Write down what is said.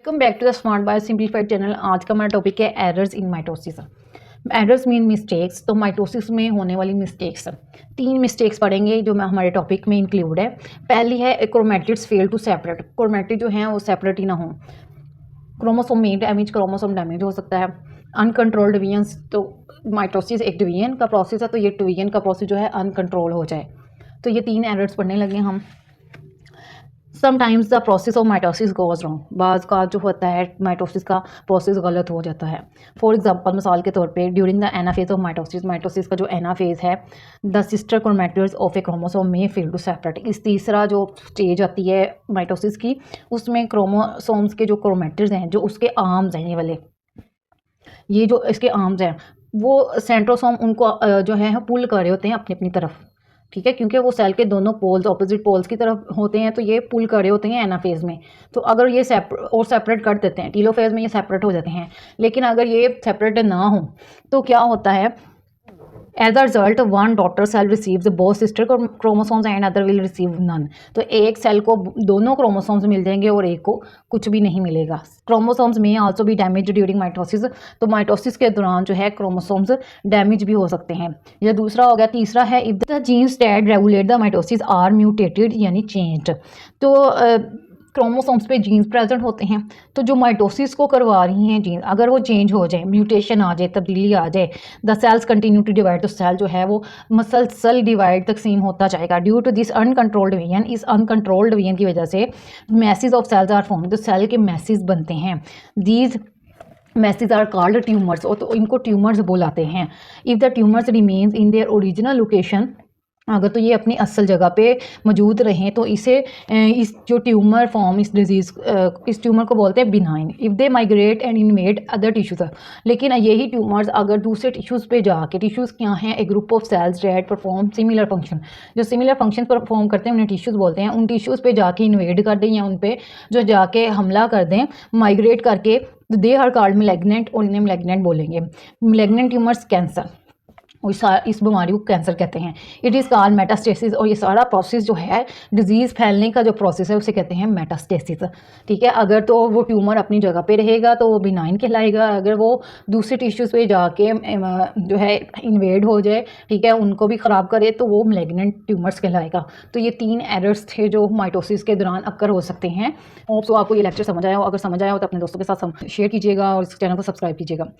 Welcome back to the smart by simplified channel. आज का हमारा टॉपिक है errors in mitosis. Errors mean mistakes. तो माइटोसिस में होने वाली मिस्टेक्स, 3 मिस्टेक्स पढ़ेंगे जो हमारे टॉपिक में इंक्लूड है। पहली है chromatids fail to separate. Chromatid जो हैं वो सेपरेट ही ना हो। क्रोमोसोम में डैमेज, क्रोमोसोम डैमेज हो सकता है। अनकंट्रोल्ड डिवीजन्स, तो माइटोसिस एक डिवीजन का प्रोसेस है, तो ये डिवीजन का प्रोसेस जो है अनकंट्रोल हो जाए। तो ये 3 एरर्स पढ़ने लगे हम। Sometimes the process of mitosis goes wrong. बाज़ का जो होता है माइटोसिस का प्रोसेस गलत हो जाता है। फॉर एग्जांपल, मिसाल के तौर पे during the anaphase of mitosis, mitosis का जो एनाफेज है, the sister chromatids of A chromosome में फेल टू सेपरेट। इस तीसरा जो स्टेज आती है माइटोसिस की, उसमें क्रोमोसोम्स के जो क्रोमैटिड्स हैं, जो उसके आर्म्स हैं, ये वाले, ये जो इसके आर्म्स हैं, वो सेंट्रोसोम उनको जो है पुल कर रहे होते हैं अपनी अपनी तरफ। ठीक है, क्योंकि वो सेल के दोनों पोल्स ऑपोजिट पोल्स की तरफ होते हैं, तो ये पुल कर रहे होते हैं एनाफेज में। तो अगर ये सेपरेट कर देते हैं, टीलोफेज में ये सेपरेट हो जाते हैं। लेकिन अगर ये सेपरेट ना हो तो क्या होता है, as a result one daughter cell receives both sister chromosomes and other will receive none. तो एक सेल को दोनों क्रोमोसोम्स मिल जाएंगे और एक को कुछ भी नहीं मिलेगा। क्रोमोसोम्स में आल्सो भी डैमेज ड्यूरिंग माइटोसिस। तो माइटोसिस के दौरान जो है क्रोमोसोम्स डैमेज भी हो सकते हैं। यह दूसरा हो गया। तीसरा है, if the genes that regulate the mitosis are mutated यानी चेंज्ड। तो क्रोमोसोम्स पे जीन्स प्रेजेंट होते हैं, तो जो माइटोसिस को करवा रही हैं जीन, अगर वो चेंज हो जाए, म्यूटेशन आ जाए, तब्दीली आ जाए, the cells continue to divide. तो सेल जो है वो मसलसल डिवाइड तकसीम होता जाएगा। Due to this uncontrolled division, इस अनकंट्रोल्ड डिवीजन की वजह से masses of cells are form. तो सेल के मैसेज बनते हैं। These masses are called tumours. तो इनको ट्यूमर्स बोलाते हैं। If the tumours remains in their original location, अगर तो ये अपनी असल जगह पे मौजूद रहें, तो इसे इस जो ट्यूमर फॉर्म, इस डिजीज़, इस ट्यूमर को बोलते हैं benign. If they migrate and invade other tissues, लेकिन यही ट्यूमर्स अगर दूसरे टिश्यूज़ पे जाके, टिश्यूज़ क्या हैं, a group of cells that perform similar function, जो सिमिलर फंक्शन परफॉर्म करते हैं उन्हें टिश्यूज़ बोलते हैं। उन टिश्यूज़ पे जाके इन्वेड कर दें या उन पे जो जाके हमला कर दें, माइग्रेट करके, दे आर कॉल्ड मैलिग्नेंट, और इन्हें मैलिग्नेंट बोलेंगे। मैलिग्नेंट ट्यूमर्स कैंसर, इस बीमारी को कैंसर कहते हैं। It is called metastasis. और ये सारा प्रोसेस जो है, डिजीज़ फैलने का जो प्रोसेस है, उसे कहते हैं मेटास्टेसिस। ठीक है, अगर तो वो ट्यूमर अपनी जगह पे रहेगा तो वो बिनाइन कहलाएगा। अगर वो दूसरे टिश्यूज़ पे जाके जो है इन्वेड हो जाए, ठीक है, उनको भी ख़राब करे, तो वो मैलिग्नेंट ट्यूमर्स कहलाएगा। तो ये 3 एरर्स थे जो माइटोसिस के दौरान अक्कर हो सकते हैं। होप सो आपको ये लेक्चर समझ आया हो। अगर समझ आया हो तो अपने दोस्तों के साथ शेयर कीजिएगा और इस चैनल को सब्सक्राइब कीजिएगा।